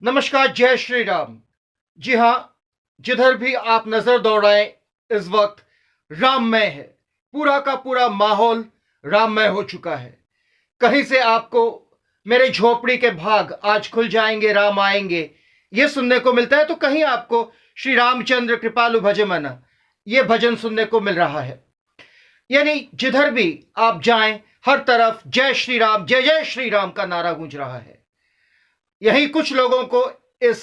नमस्कार, जय श्री राम। जी हाँ, जिधर भी आप नजर दौड़ाएं इस वक्त राममय है। पूरा का पूरा माहौल राममय हो चुका है। कहीं से आपको मेरे झोपड़ी के भाग आज खुल जाएंगे, राम आएंगे, ये सुनने को मिलता है, तो कहीं आपको श्री रामचंद्र कृपालु भजे मना ये भजन सुनने को मिल रहा है। यानी जिधर भी आप जाएं, हर तरफ जय श्री राम, जय जय श्री राम का नारा गूंज रहा है। यही कुछ लोगों को इस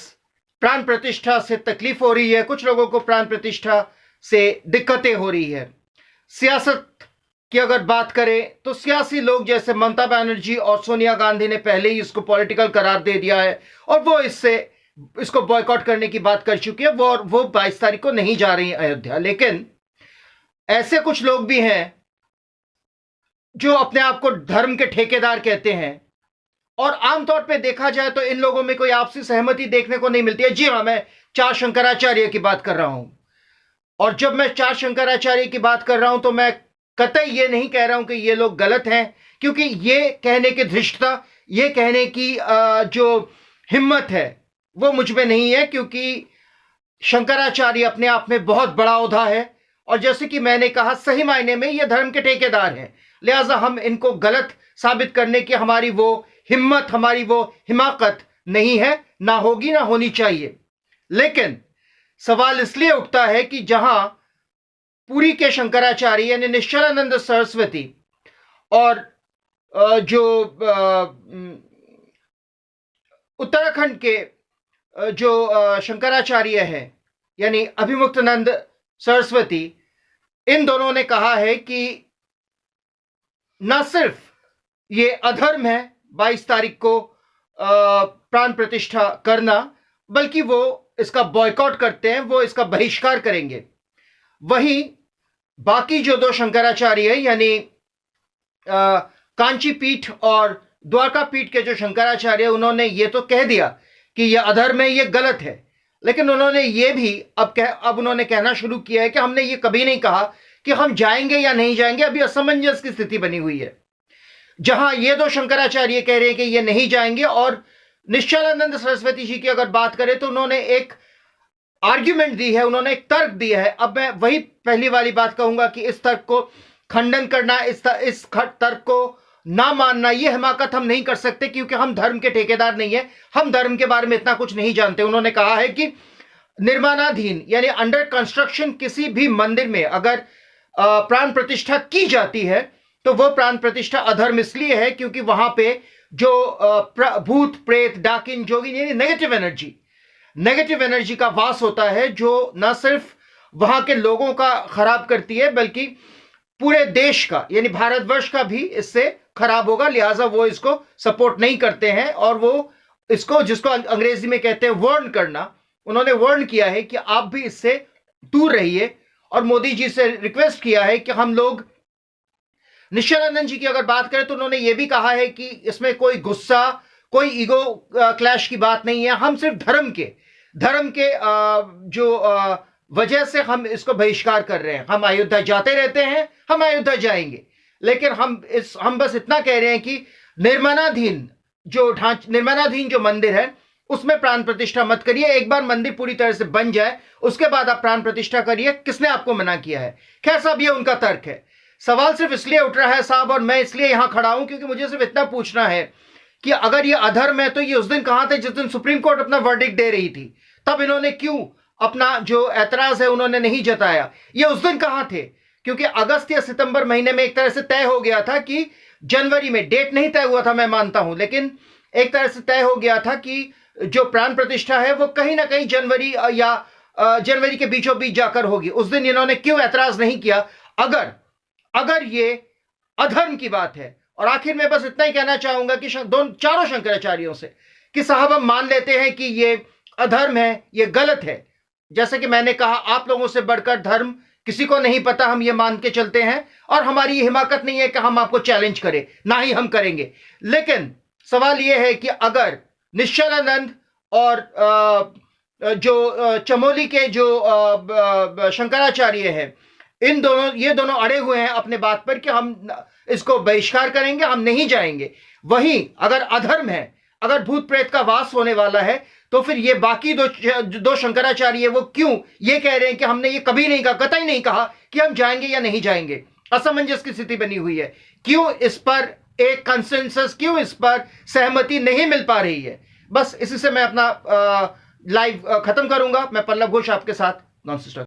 प्राण प्रतिष्ठा से तकलीफ हो रही है, कुछ लोगों को प्राण प्रतिष्ठा से दिक्कतें हो रही है। सियासत की अगर बात करें तो सियासी लोग जैसे ममता बनर्जी और सोनिया गांधी ने पहले ही इसको पॉलिटिकल करार दे दिया है और वो इसको बॉयकॉट करने की बात कर चुकी है। वो 22 तारीख को नहीं जा रही अयोध्या। लेकिन ऐसे कुछ लोग भी हैं जो अपने आप को धर्म के ठेकेदार कहते हैं और आमतौर पे देखा जाए तो इन लोगों में कोई आपसी सहमति देखने को नहीं मिलती है। जी हाँ, मैं चार शंकराचार्य की बात कर रहा हूं और जब मैं चार शंकराचार्य की बात कर रहा हूं तो मैं कतई ये नहीं कह रहा हूं कि ये लोग गलत हैं, क्योंकि ये कहने की धृष्टता, ये कहने की जो हिम्मत है वो मुझ में नहीं है, क्योंकि शंकराचार्य अपने आप में बहुत बड़ा ओहदा है और जैसे कि मैंने कहा, सही मायने में ये धर्म के ठेकेदार हैं। लिहाजा हम इनको गलत साबित करने की हमारी वो हिम्मत, हमारी वो हिमाकत नहीं है, ना होगी, ना होनी चाहिए। लेकिन सवाल इसलिए उठता है कि जहां पुरी के शंकराचार्य यानी निश्चलानंद सरस्वती और जो उत्तराखंड के जो शंकराचार्य हैं यानी अभिमुक्तानंद सरस्वती, इन दोनों ने कहा है कि न सिर्फ ये अधर्म है 22 तारीख को प्राण प्रतिष्ठा करना, बल्कि वो इसका बॉयकॉट करते हैं, वो इसका बहिष्कार करेंगे। वहीं बाकी जो दो शंकराचार्य है यानी कांची पीठ और द्वारका पीठ के जो शंकराचार्य, उन्होंने ये तो कह दिया कि ये अधर्म है, ये गलत है। लेकिन उन्होंने ये भी अब उन्होंने कहना शुरू किया है कि हमने ये कभी नहीं कहा कि हम जाएंगे या नहीं जाएंगे। अभी असमंजस की स्थिति बनी हुई है, जहां ये दो शंकराचार्य कह रहे हैं कि ये नहीं जाएंगे और निश्चलानंद सरस्वती जी की अगर बात करें तो उन्होंने एक आर्ग्यूमेंट दी है, उन्होंने एक तर्क दिया है। अब मैं वही पहली वाली बात कहूंगा कि इस तर्क को खंडन करना, इस तर्क को ना मानना, ये हिमाकत हम नहीं कर सकते, क्योंकि हम धर्म के ठेकेदार नहीं है, हम धर्म के बारे में इतना कुछ नहीं जानते। उन्होंने कहा है कि निर्माणाधीन यानी अंडर कंस्ट्रक्शन किसी भी मंदिर में अगर प्राण प्रतिष्ठा की जाती है तो वो प्राण प्रतिष्ठा अधर्म इसलिए है क्योंकि वहां पे जो भूत प्रेत डाकिन जोगिन यानी नेगेटिव एनर्जी का वास होता है, जो न सिर्फ वहां के लोगों का खराब करती है बल्कि पूरे देश का यानी भारतवर्ष का भी इससे खराब होगा। लिहाजा वो इसको सपोर्ट नहीं करते हैं और वो इसको, जिसको अंग्रेजी में कहते हैं वर्न करना, उन्होंने वर्न किया है कि आप भी इससे दूर रहिए और मोदी जी से रिक्वेस्ट किया है कि हम लोग, निश्चलानंद जी की अगर बात करें तो उन्होंने ये भी कहा है कि इसमें कोई गुस्सा, कोई ईगो क्लैश की बात नहीं है। हम सिर्फ धर्म के जो वजह से हम इसको बहिष्कार कर रहे हैं। हम अयोध्या जाते रहते हैं, हम अयोध्या जाएंगे, लेकिन हम बस इतना कह रहे हैं कि निर्माणाधीन जो मंदिर है उसमें प्राण प्रतिष्ठा मत करिए। एक बार मंदिर पूरी तरह से बन जाए उसके बाद आप प्राण प्रतिष्ठा करिए। किसने आपको मना किया है? खैर साहब, ये उनका तर्क है। सवाल सिर्फ इसलिए उठ रहा है साहब, और मैं इसलिए यहां खड़ा हूं क्योंकि मुझे सिर्फ इतना पूछना है कि अगर ये अधर्म है तो ये उस दिन कहां थे जिस दिन सुप्रीम कोर्ट अपना वर्डिक्ट दे रही थी? तब इन्होंने क्यों अपना जो ऐतराज है उन्होंने नहीं जताया? ये उस दिन कहां थे? क्योंकि अगस्त या सितंबर महीने में एक तरह से तय हो गया था कि जनवरी में, डेट नहीं तय हुआ था मैं मानता हूं, लेकिन एक तरह से तय हो गया था कि जो प्राण प्रतिष्ठा है वो कहीं ना कहीं जनवरी के बीचों बीच जाकर होगी। उस दिन इन्होंने क्यों ऐतराज नहीं किया अगर ये अधर्म की बात है? और आखिर में बस इतना ही कहना चाहूंगा कि चारों शंकराचार्यों से कि साहब हम मान लेते हैं कि ये अधर्म है, ये गलत है। जैसे कि मैंने कहा, आप लोगों से बढ़कर धर्म किसी को नहीं पता, हम ये मान के चलते हैं और हमारी ये हिमाकत नहीं है कि हम आपको चैलेंज करें, ना ही हम करेंगे। लेकिन सवाल ये है कि अगर निश्चलानंद और जो चमोली के जो शंकराचार्य हैं, ये दोनों अड़े हुए हैं अपने बात पर कि हम इसको बहिष्कार करेंगे, हम नहीं जाएंगे। वहीं अगर अधर्म है, अगर भूत प्रेत का वास होने वाला है तो फिर ये बाकी दो शंकराचार्य वो क्यों ये कह रहे हैं कि हमने ये कभी नहीं कहा, कतई नहीं कहा कि हम जाएंगे या नहीं जाएंगे। असमंजस की स्थिति बनी हुई है। क्यों इस पर एक कंसेंसस, क्यों इस पर सहमति नहीं मिल पा रही है? बस इसी से मैं अपना लाइव खत्म करूंगा। मैं पल्लव घोष आपके साथ, नॉनसेंस।